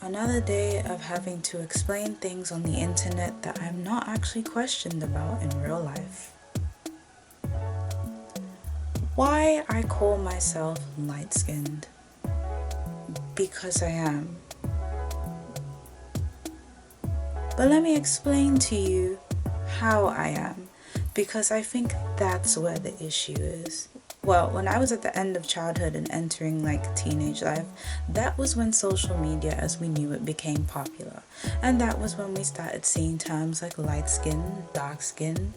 Another day of having to explain things on the internet that I'm not actually questioned about in real life. Why I call myself light-skinned? Because I am. But let me explain to you how I am, because I think that's where the issue is. Well, when I was at the end of childhood and entering teenage life, that was when social media as we knew it became popular. And that was when we started seeing terms like light skin, dark skin,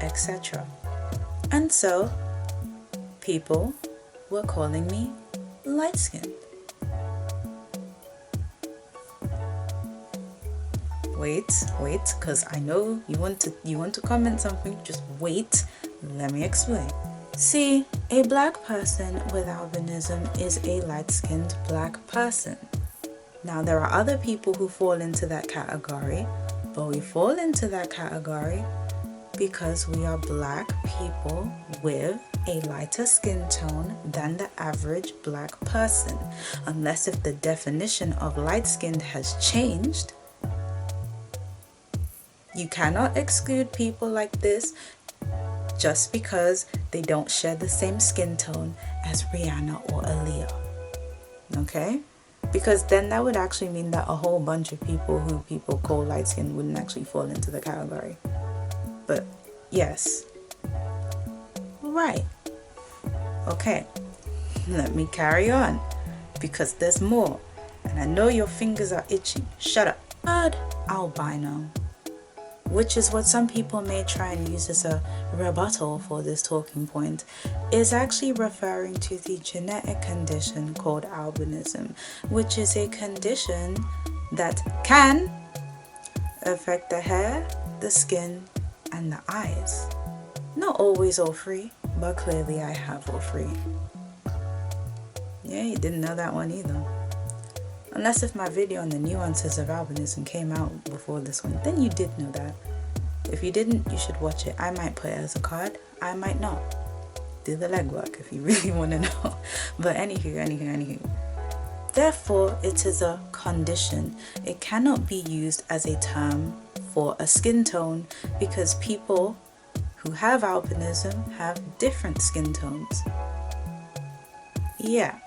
etc. And so, people were calling me light skinned. Wait, because I know you want to comment something. Just wait, let me explain. See, a black person with albinism is a light-skinned black person. Now, there are other people who fall into that category, but we fall into that category because we are black people with a lighter skin tone than the average black person. Unless if the definition of light-skinned has changed, you cannot exclude people like this just because they don't share the same skin tone as Rihanna or Aaliyah. Okay? Because then that would actually mean that a whole bunch of people who people call light skinned wouldn't actually fall into the category. But yes. Right. Okay. Let me carry on. Because there's more. And I know your fingers are itching. Shut up. Third, albino, which is what some people may try and use as a rebuttal for this talking point, is actually referring to the genetic condition called albinism, which is a condition that can affect the hair, the skin, and the eyes. Not always all three, but clearly I have all three. Yeah, you didn't know that one either. Unless if my video on the nuances of albinism came out before this one, then you did know that. If you didn't, you should watch it. I might put it as a card, I might not. Do the legwork if you really want to know. But anywho. Therefore, it is a condition. It cannot be used as a term for a skin tone because people who have albinism have different skin tones. Yeah.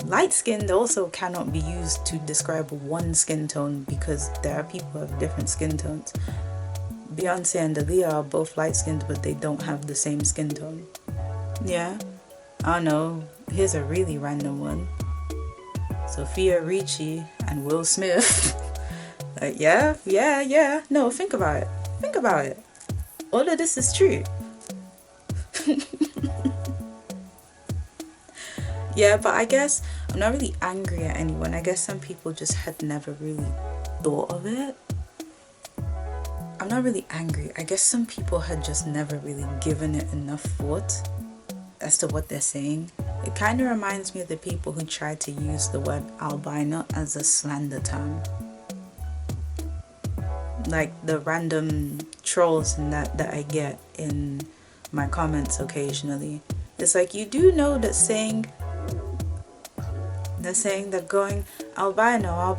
Light-skinned also cannot be used to describe one skin tone because there are people who have different skin tones. Beyonce and Aaliyah are both light-skinned, but they don't have the same skin tone. Yeah? I don't know. Here's a really random one. Sophia Ricci and Will Smith. Yeah. No, think about it. All of this is true. Yeah, but I guess I'm not really angry at anyone. I guess some people just had never really thought of it. I'm not really angry. I guess some people had just never really given it enough thought as to what they're saying. It kind of reminds me of the people who try to use the word albino as a slander term. Like the random trolls and that I get in my comments occasionally. It's like, you do know that they're saying that going albino,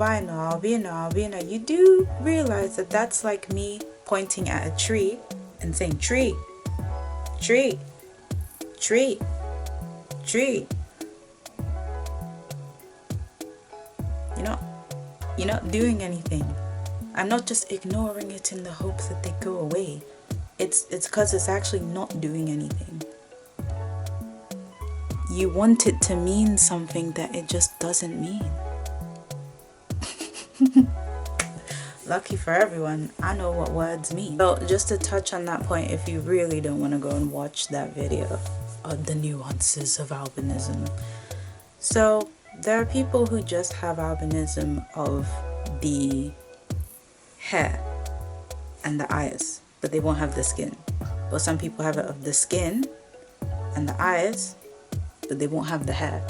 you do realize that that's like me pointing at a tree and saying tree. You're not doing anything. I'm not just ignoring it in the hopes that they go away. It's because it's actually not doing anything. You want it to mean something that it just doesn't mean. Lucky for everyone, I know what words mean. So just to touch on that point, if you really don't want to go and watch that video of the nuances of albinism. So there are people who just have albinism of the hair and the eyes, but they won't have the skin. But some people have it of the skin and the eyes, but they won't have the hair.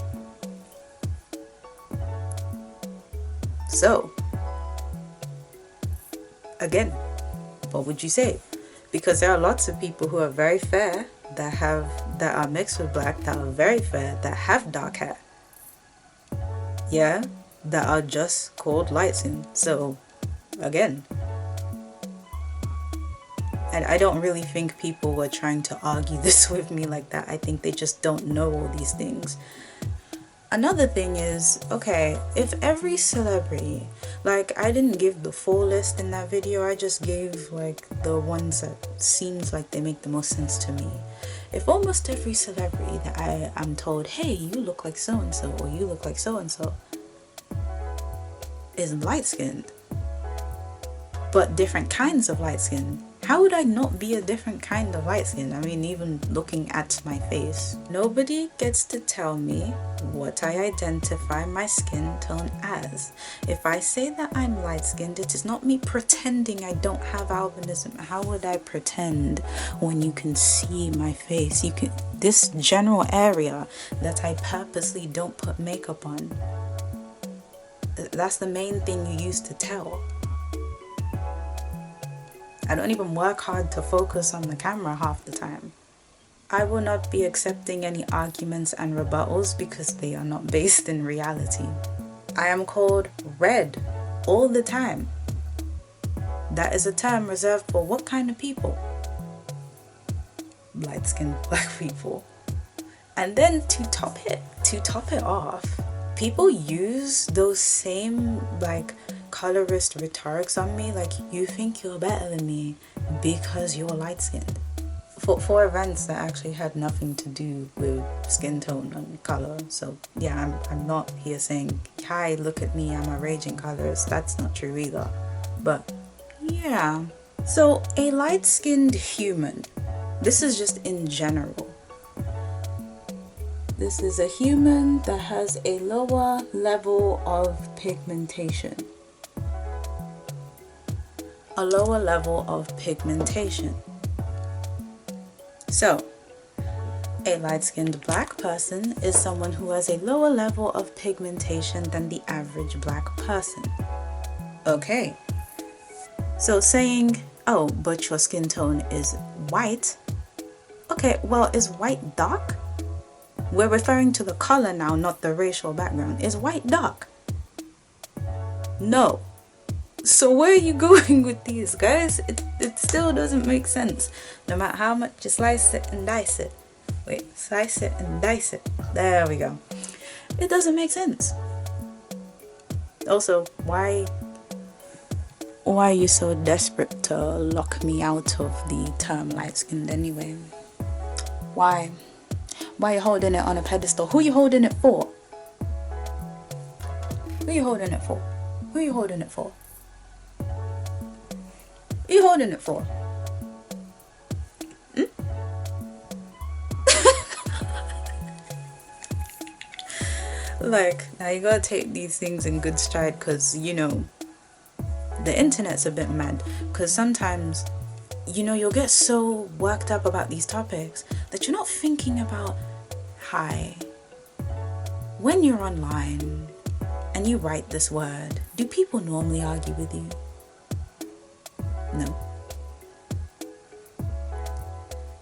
So, again, what would you say? Because there are lots of people who are very fair that are mixed with black, that are very fair, that have dark hair. Yeah? that are just called light skin. So again, and I don't really think people were trying to argue this with me like that. I think they just don't know all these things. Another thing is, okay, if every celebrity, like, I didn't give the full list in that video, I just gave like the ones that seems like they make the most sense to me. If almost every celebrity that I'm told, hey, you look like so and so, or you look like so and so, is light skinned, but different kinds of light skin, how would I not be a different kind of light skin? I mean, even looking at my face. Nobody gets to tell me what I identify my skin tone as. If I say that I'm light skinned, it is not me pretending I don't have albinism. How would I pretend when you can see my face? You can, this general area that I purposely don't put makeup on, that's the main thing you use to tell. I don't even work hard to focus on the camera half the time. I will not be accepting any arguments and rebuttals because they are not based in reality. I am called red all the time. That is a term reserved for what kind of people? Light-skinned black people. And then to top it off, people use those same like colorist rhetorics on me, like, you think you're better than me because you're light-skinned, for events that actually had nothing to do with skin tone and color. So yeah, I'm not here saying, hi, look at me, I'm a raging colorist. That's not true either. But yeah, so a light-skinned human, this is just in general, this is a human that has a lower level of pigmentation. A lower level of pigmentation. So, a light-skinned black person is someone who has a lower level of pigmentation than the average black person. Okay. So saying, oh, but your skin tone is white. Okay, well, is white dark? We're referring to the color now, not the racial background. Is white dark? No. So where are you going with these, guys? It still doesn't make sense. No matter how much you slice it and dice it. Wait, slice it and dice it. There we go. It doesn't make sense. Also, why are you so desperate to lock me out of the term light-skinned anyway? Why? Why are you holding it on a pedestal? Who are you holding it for? Who are you holding it for? Who are you holding it for? Who are you holding it for? Like, now you gotta take these things in good stride, because, you know, the internet's a bit mad. Because sometimes, you know, you'll get so worked up about these topics that you're not thinking about, hi, when you're online and you write this word, do people normally argue with you? No.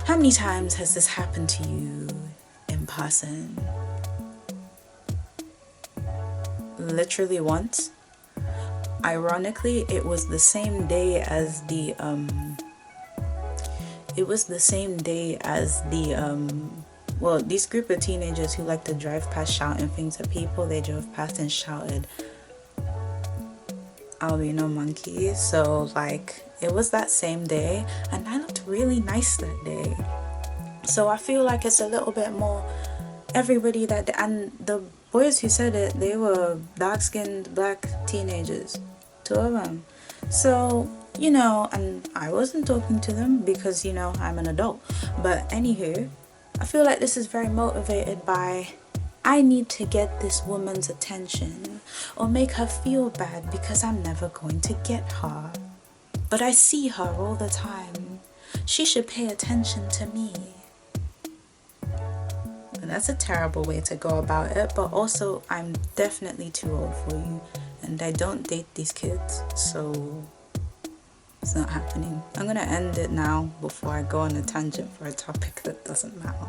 How many times has this happened to you in person? Literally once. Ironically, it was the same day as the well, these group of teenagers who like to drive past shouting things at people, they drove past and shouted albino monkey. So like, it was that same day, and I looked really nice that day. So I feel like it's a little bit more everybody that, and the boys who said it, they were dark-skinned black teenagers, 2 of them. So, you know, and I wasn't talking to them because, you know, I'm an adult. But anywho, I feel like this is very motivated by, I need to get this woman's attention or make her feel bad because I'm never going to get her. But I see her all the time. She should pay attention to me. And that's a terrible way to go about it, but also I'm definitely too old for you, and I don't date these kids, so it's not happening. I'm gonna end it now before I go on a tangent for a topic that doesn't matter.